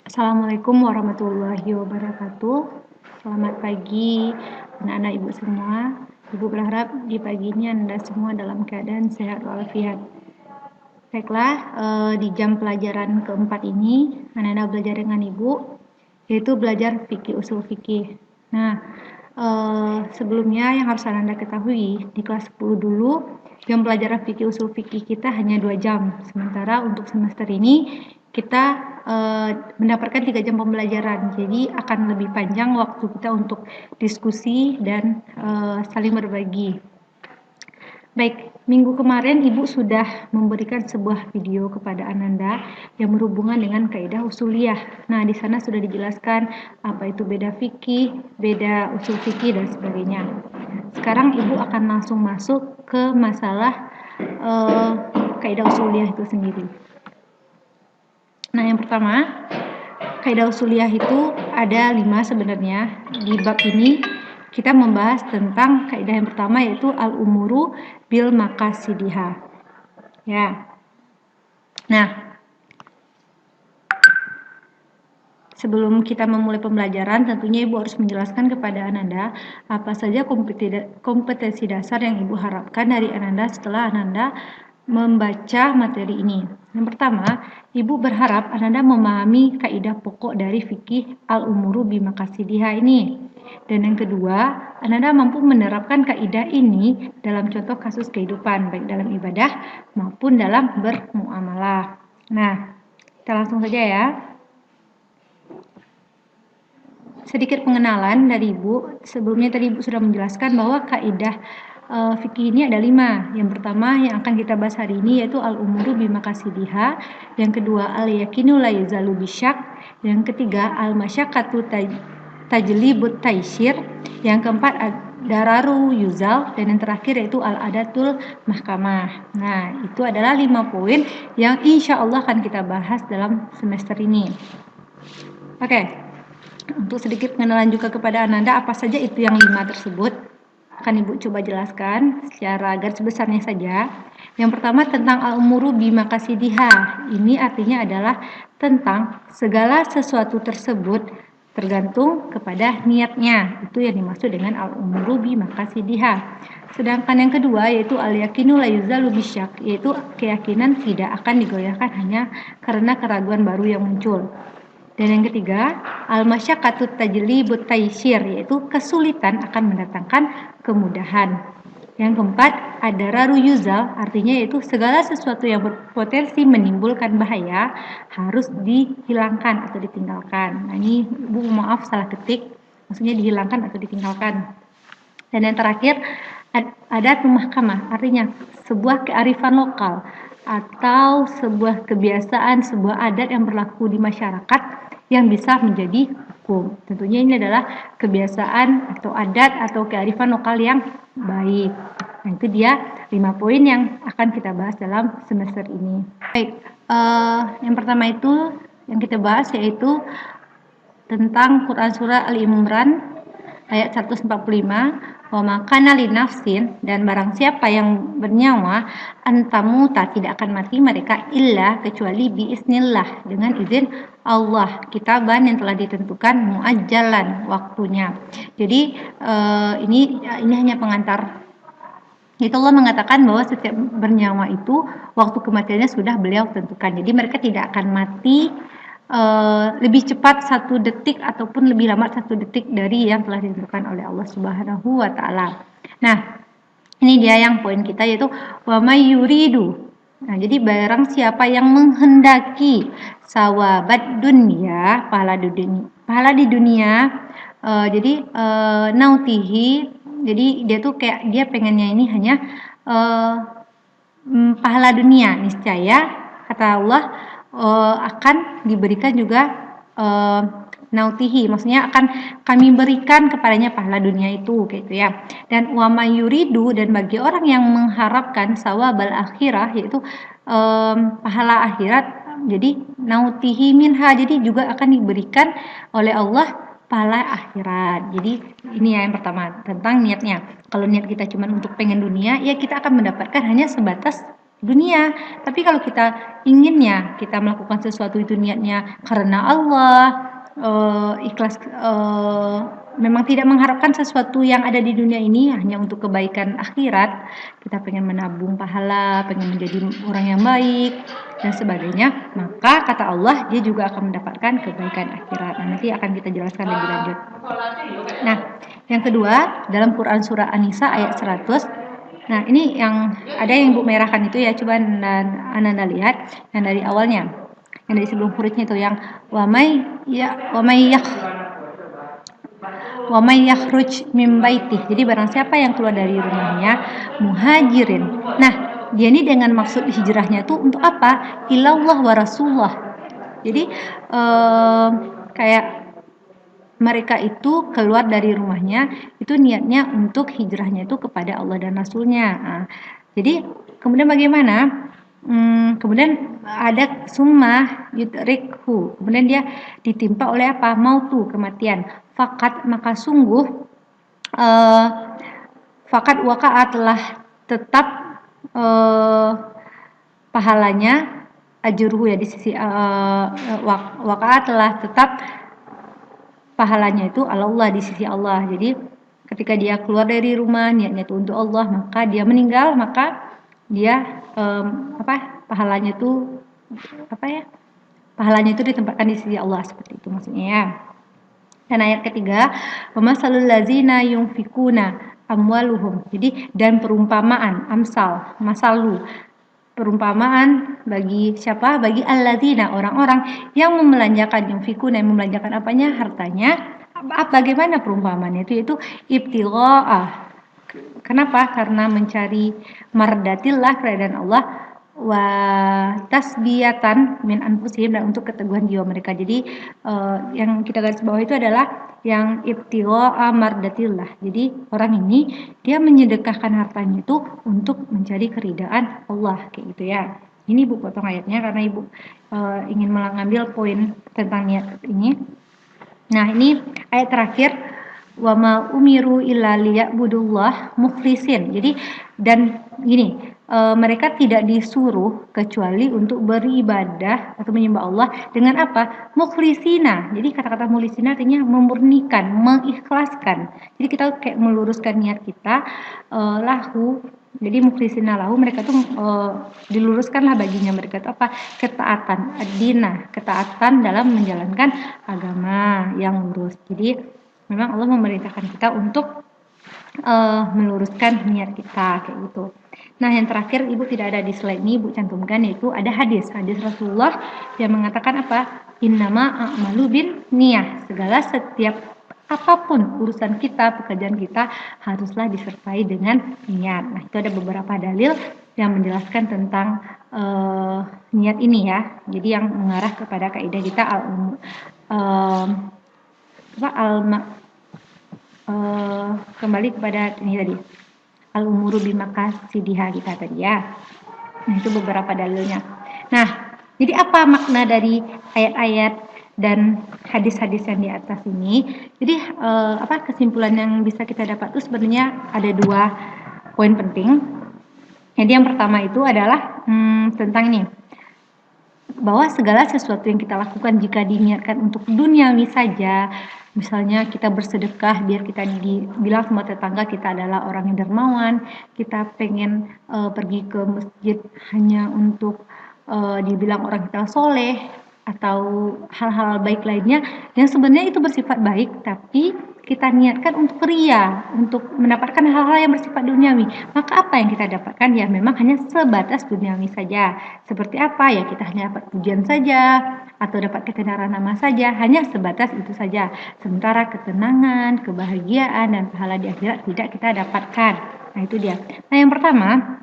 Assalamualaikum warahmatullahi wabarakatuh. Selamat pagi anak-anak ibu semua. Ibu berharap di pagi ini Anda semua dalam keadaan sehat walafiat. Baiklah, di jam pelajaran keempat ini anak-anak belajar dengan ibu, yaitu belajar fikih usul fikih. Nah, sebelumnya yang harus Anda ketahui, di kelas 10 dulu jam pelajaran fikih usul fikih kita hanya 2 jam. Sementara untuk semester ini kita mendapatkan 3 jam pembelajaran. Jadi akan lebih panjang waktu kita untuk diskusi dan saling berbagi. Baik, minggu kemarin Ibu sudah memberikan sebuah video kepada Ananda yang berhubungan dengan kaidah usuliyah. Nah, di sana sudah dijelaskan apa itu beda fikih, beda usul fikih dan sebagainya. Sekarang Ibu akan langsung masuk ke masalah kaidah usuliyah itu sendiri. Nah, yang pertama, kaidah usuliyah itu ada 5 sebenarnya. Di bab ini kita membahas tentang kaidah yang pertama yaitu al-umuru bil maqasidiha. Ya. Nah, sebelum kita memulai pembelajaran, tentunya Ibu harus menjelaskan kepada Ananda apa saja kompetensi dasar yang Ibu harapkan dari Ananda setelah Ananda membaca materi ini. Yang pertama, Ibu berharap Ananda memahami kaidah pokok dari fikih al-umuru bi maqasidiha ini. Dan yang kedua, Ananda mampu menerapkan kaidah ini dalam contoh kasus kehidupan, baik dalam ibadah maupun dalam bermuamalah. Nah, kita langsung saja ya. Sedikit pengenalan dari Ibu. Sebelumnya tadi Ibu sudah menjelaskan bahwa kaidah fikih ini ada 5. Yang pertama yang akan kita bahas hari ini yaitu al-umuru bimaqasidiha. Yang kedua al-yakinu la yazalu bisyak. Yang ketiga al-masyaqqatu tajlibut taisir. Yang keempat dararu yuzal, dan yang terakhir yaitu al-adatul mahkamah. Nah, itu adalah 5 poin yang insya Allah akan kita bahas dalam semester ini. Oke. Untuk sedikit pengenalan juga kepada Ananda apa saja itu yang 5 tersebut akan Ibu coba jelaskan secara garis besarnya saja. Yang pertama tentang al-umuru bimaqasidiha. Ini artinya adalah tentang segala sesuatu tersebut tergantung kepada niatnya. Itu yang dimaksud dengan al-umuru bimaqasidiha. Sedangkan yang kedua yaitu al-yakinu la yuzalu bisyak, yaitu keyakinan tidak akan digoyahkan hanya karena keraguan baru yang muncul. Dan yang ketiga, al-masyaqqatu tajlibut taisir, yaitu kesulitan akan mendatangkan kemudahan. Yang keempat, ad-dararu yuzal, artinya yaitu segala sesuatu yang berpotensi menimbulkan bahaya harus dihilangkan atau ditinggalkan. Nah, ini Bu maaf salah ketik, maksudnya dihilangkan atau ditinggalkan. Dan yang terakhir, adat mahkamah, artinya sebuah kearifan lokal atau sebuah kebiasaan, sebuah adat yang berlaku di masyarakat yang bisa menjadi hukum. Tentunya ini adalah kebiasaan atau adat atau kearifan lokal yang baik. Nah, itu dia 5 poin yang akan kita bahas dalam semester ini. Baik, yang pertama itu yang kita bahas yaitu tentang Quran Surah Al-Imran ayat 145. Wa makana li nafsin, dan barang siapa yang bernyawa antamuta, tidak akan mati mereka illa kecuali biiznillah, dengan izin Allah, kitaban yang telah ditentukan muajjalan waktunya. Jadi ini hanya pengantar. Itu Allah mengatakan bahwa setiap bernyawa itu waktu kematiannya sudah beliau tentukan. Jadi mereka tidak akan mati lebih cepat 1 detik ataupun lebih lama 1 detik dari yang telah ditentukan oleh Allah Subhanahu wa taala. Nah, ini dia yang poin kita yaitu wa may yuridu. Nah, jadi barang siapa yang menghendaki sawabat dunia, pahala di dunia, jadi nautihi, jadi dia tuh kayak dia pengennya ini hanya pahala dunia, niscaya kata Allah akan diberikan juga nautihi, maksudnya akan kami berikan kepadanya pahala dunia itu, gitu ya. Dan wa may yuridu, dan bagi orang yang mengharapkan sawabal akhirah, yaitu pahala akhirat, jadi nautihi minha, jadi juga akan diberikan oleh Allah pahala akhirat. Jadi ini yang pertama tentang niatnya. Kalau niat kita cuma untuk pengen dunia, ya kita akan mendapatkan hanya sebatas dunia. Tapi kalau kita inginnya kita melakukan sesuatu itu niatnya karena Allah, ikhlas, memang tidak mengharapkan sesuatu yang ada di dunia ini hanya untuk kebaikan akhirat, kita pengen menabung pahala, pengen menjadi orang yang baik dan sebagainya, maka kata Allah dia juga akan mendapatkan kebaikan akhirat. Nah, nanti akan kita jelaskan lebih lanjut. Nah, yang kedua dalam Quran surah An-Nisa ayat 100. Nah, ini yang ada yang Bu merahkan itu ya, coba Anda lihat yang dari awalnya. Yang dari sebelum hurufnya itu yang wa may yakhruj min baitih. Jadi barang siapa yang keluar dari rumahnya muhajirin. Nah, dia ini dengan maksud hijrahnya itu untuk apa? Ilallah wa rasulullah. Jadi kayak mereka itu keluar dari rumahnya itu niatnya untuk hijrahnya itu kepada Allah dan Rasulnya. Nah, jadi kemudian bagaimana? Kemudian ada summa yudrikhu. Kemudian dia ditimpa oleh apa? Mautu, kematian. Fakat maka sungguh fakat waqa'a telah tetap pahalanya ajruhu ya di sisi waqa'a telah tetap pahalanya itu Allah di sisi Allah. Jadi ketika dia keluar dari rumah niatnya itu untuk Allah, maka dia meninggal, maka dia pahalanya itu pahalanya itu ditempatkan di sisi Allah, seperti itu maksudnya ya. Dan ayat ketiga, wamasalul ladzina yunfikuna amwaluhum. Jadi dan perumpamaan masalu perumpamaan bagi siapa? Bagi alladzina, orang-orang yang membelanjakan yunfikuna, yang membelanjakan apanya? Hartanya. Bagaimana perumpamaannya itu? Yaitu ibtigha'ah. Kenapa? Karena mencari mardatillah, keridhaan Allah, wa tasbiyatan min anfusihim, dan untuk keteguhan jiwa mereka. Jadi yang kita garis bawah itu adalah yang ibtigha'a mardatillah. Jadi orang ini dia menyedekahkan hartanya itu untuk mencari keridhaan Allah, kayak gitu ya. Ini Ibu potong ayatnya karena Ibu ingin mengambil poin tentang niat ini. Nah, ini ayat terakhir, wa ma umiru illa liya'budullah mukhlisin. Jadi dan gini, mereka tidak disuruh kecuali untuk beribadah atau menyembah Allah dengan apa? Mukhlisina. Jadi kata-kata mukhlisina artinya memurnikan, mengikhlaskan. Jadi kita kayak meluruskan niat kita lahu. Jadi mukhlisina lahu, mereka tuh diluruskanlah baginya mereka itu apa? Ketaatan, ad-dinah, ketaatan dalam menjalankan agama yang lurus. Jadi memang Allah memerintahkan kita untuk meluruskan niat kita, kayak gitu. Nah, yang terakhir Ibu tidak ada di slide ini, Ibu cantumkan, yaitu ada hadis Rasulullah yang mengatakan apa? Innama a'malu bin niyah. Segala setiap apapun urusan kita, pekerjaan kita haruslah disertai dengan niat. Nah, itu ada beberapa dalil yang menjelaskan tentang niat ini ya. Jadi yang mengarah kepada kaidah kita kembali kepada ini tadi, al-umuru bimakasidiha kita tadi ya. Nah, itu beberapa dalilnya. Nah, jadi apa makna dari ayat-ayat dan hadis-hadis yang di atas ini? Jadi kesimpulan yang bisa kita dapat itu sebenarnya ada dua poin penting. Jadi yang pertama itu adalah tentang ini, bahwa segala sesuatu yang kita lakukan jika diniatkan untuk duniawi saja, misalnya kita bersedekah biar kita dibilang sama tetangga kita adalah orang yang dermawan, kita pengen pergi ke masjid hanya untuk dibilang orang kita soleh, atau hal-hal baik lainnya yang sebenarnya itu bersifat baik, tapi kita niatkan untuk ria, untuk mendapatkan hal-hal yang bersifat duniawi, maka apa yang kita dapatkan ya memang hanya sebatas duniawi saja. Seperti apa ya, kita hanya dapat pujian saja atau dapat ketenaran nama saja, hanya sebatas itu saja. Sementara ketenangan, kebahagiaan dan pahala di akhirat tidak kita dapatkan. Nah, itu dia. Nah, yang pertama,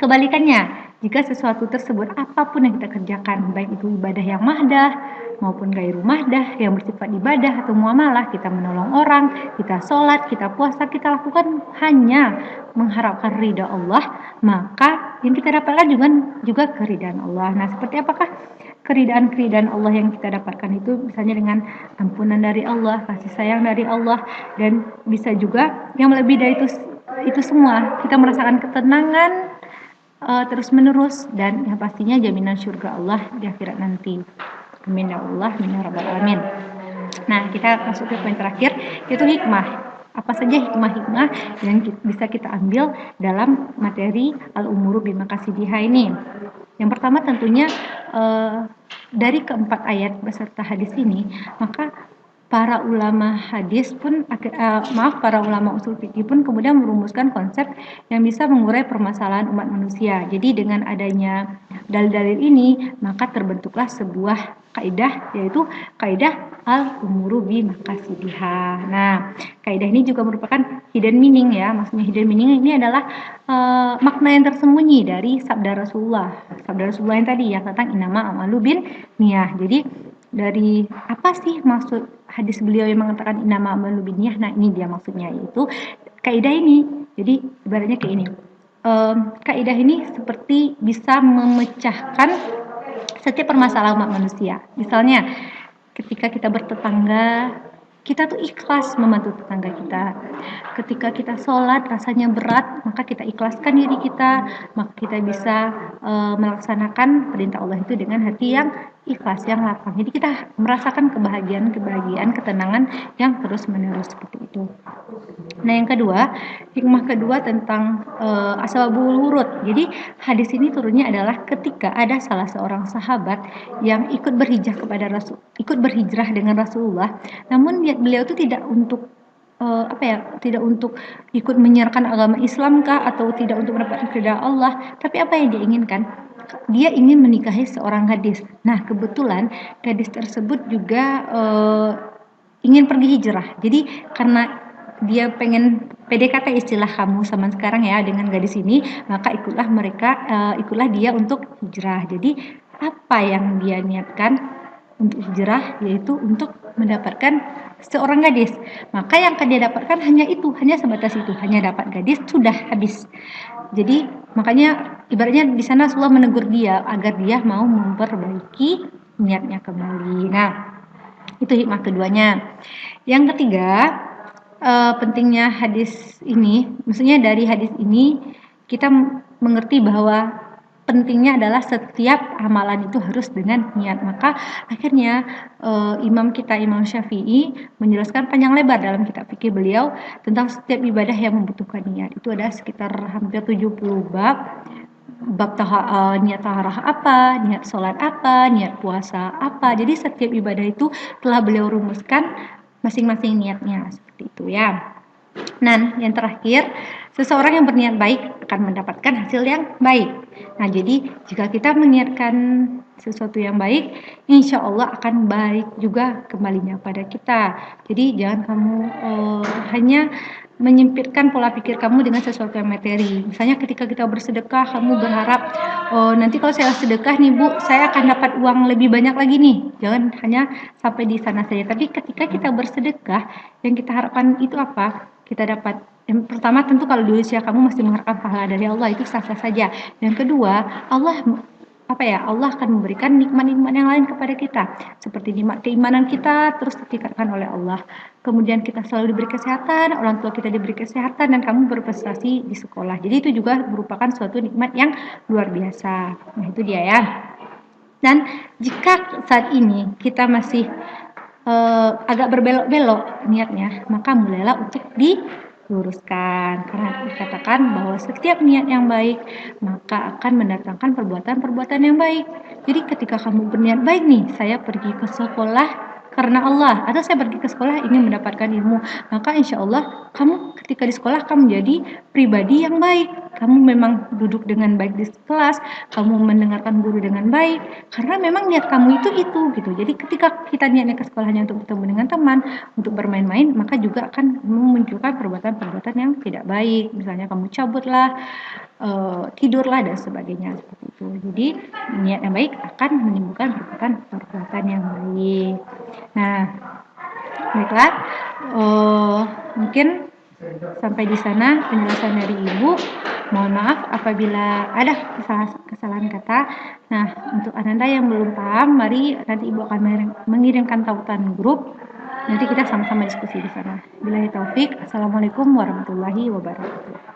kebalikannya, jika sesuatu tersebut apapun yang kita kerjakan, baik itu ibadah yang mahdah maupun gairu mahdah, yang bersifat ibadah atau muamalah, kita menolong orang, kita sholat, kita puasa, kita lakukan hanya mengharapkan ridha Allah, maka yang kita dapatkan juga keridhaan Allah. Nah, seperti apakah keridhaan Allah yang kita dapatkan itu? Misalnya dengan ampunan dari Allah, kasih sayang dari Allah, dan bisa juga yang lebih dari itu semua, kita merasakan ketenangan terus-menerus, dan yang pastinya jaminan surga Allah di akhirat nanti. Amin ya Allah, amin ya rabbal alamin. Nah, kita masuk ke poin terakhir, yaitu hikmah. Apa saja hikmah-hikmah yang bisa kita ambil dalam materi al-umuru bimakasidiha ini? Yang pertama tentunya dari keempat ayat beserta hadis ini, maka para ulama hadis pun para ulama usul fikih pun kemudian merumuskan konsep yang bisa mengurai permasalahan umat manusia. Jadi dengan adanya dalil-dalil ini, maka terbentuklah sebuah kaidah, yaitu kaidah al-umuru bimakasidiha. Nah, kaidah ini juga merupakan hidden meaning ya. Maksudnya hidden meaning ini adalah makna yang tersembunyi dari sabda Rasulullah. Sabda Rasulullah yang tadi yang tentang inama amalu bin niyah. Jadi dari apa sih maksud hadis beliau yang mengatakan inama amalu bin niyah? Nah, ini dia maksudnya, yaitu kaidah ini. Jadi ibaratnya kayak ini. Kaidah ini seperti bisa memecahkan setiap permasalahan umat manusia. Misalnya ketika kita bertetangga, kita tuh ikhlas membantu tetangga kita. Ketika kita sholat rasanya berat, maka kita ikhlaskan diri kita, maka kita bisa melaksanakan perintah Allah itu dengan hati yang ikhlas, yang lapang. Jadi kita merasakan kebahagiaan, ketenangan yang terus-menerus seperti itu. Nah, yang kedua, hikmah kedua tentang asbabul wurud. Jadi hadis ini turunnya adalah ketika ada salah seorang sahabat yang ikut berhijrah dengan Rasulullah, namun niat beliau itu tidak untuk tidak untuk ikut menyiarkan agama Islam kah, atau tidak untuk mendapatkan ridha Allah, tapi apa yang dia inginkan? Dia ingin menikahi seorang gadis. Nah, kebetulan gadis tersebut juga ingin pergi hijrah. Jadi karena dia pengen PDKT istilah kamu zaman sekarang ya dengan gadis ini, maka ikutlah dia untuk hijrah. Jadi apa yang dia niatkan untuk hijrah, yaitu untuk mendapatkan seorang gadis. Maka yang akan dia dapatkan hanya itu, hanya sebatas itu, hanya dapat gadis, sudah habis. Jadi makanya ibaratnya di sana Rasulullah menegur dia agar dia mau memperbaiki niatnya kembali. Nah, itu hikmah keduanya. Yang ketiga, pentingnya hadis ini, maksudnya dari hadis ini kita mengerti bahwa pentingnya adalah setiap amalan itu harus dengan niat. Maka akhirnya imam Syafi'i menjelaskan panjang lebar dalam kitab fikih beliau tentang setiap ibadah yang membutuhkan niat. Itu ada sekitar hampir 70 bab. Niat taharah apa, niat sholat apa, niat puasa apa. Jadi setiap ibadah itu telah beliau rumuskan masing-masing niatnya, seperti itu ya. Nah, yang terakhir, seseorang yang berniat baik akan mendapatkan hasil yang baik. Nah, jadi jika kita meniatkan sesuatu yang baik, insya Allah akan baik juga kembalinya pada kita. Jadi jangan kamu hanya menyempitkan pola pikir kamu dengan sesuatu yang materi. Misalnya ketika kita bersedekah, kamu berharap, nanti kalau saya sedekah nih Bu, saya akan dapat uang lebih banyak lagi nih. Jangan hanya sampai di sana saja. Tapi ketika kita bersedekah, yang kita harapkan itu apa? Kita dapat, yang pertama tentu kalau di usia kamu masih mengharapkan pahala dari Allah, itu sah-sah saja. Yang kedua, Allah akan memberikan nikmat-nikmat yang lain kepada kita, seperti nikmat keimanan kita terus ditingkatkan oleh Allah. Kemudian kita selalu diberi kesehatan, orang tua kita diberi kesehatan, dan kamu berprestasi di sekolah. Jadi itu juga merupakan suatu nikmat yang luar biasa. Nah, itu dia ya. Dan jika saat ini kita masih agak berbelok-belok niatnya, maka mulailah untuk diluruskan, karena dikatakan bahwa setiap niat yang baik maka akan mendatangkan perbuatan-perbuatan yang baik. Jadi ketika kamu berniat baik nih, saya pergi ke sekolah karena Allah, atau saya pergi ke sekolah ingin mendapatkan ilmu, maka insya Allah kamu ketika di sekolah kamu menjadi pribadi yang baik. Kamu memang duduk dengan baik di kelas, kamu mendengarkan guru dengan baik, karena memang niat kamu itu gitu. Jadi ketika kita niatnya ke sekolahnya untuk bertemu dengan teman, untuk bermain-main, maka juga akan memunculkan perbuatan-perbuatan yang tidak baik. Misalnya kamu cabutlah, tidurlah, dan sebagainya seperti itu. Jadi niat yang baik akan menimbulkan perbuatan yang baik. Nah, baiklah, mungkin sampai di sana penjelasan dari Ibu. Mohon maaf apabila ada kesalahan kata. Nah, untuk Ananda yang belum paham, mari nanti Ibu akan mengirimkan tautan grup. Nanti kita sama-sama diskusi di sana. Billahi taufik. Assalamualaikum warahmatullahi wabarakatuh.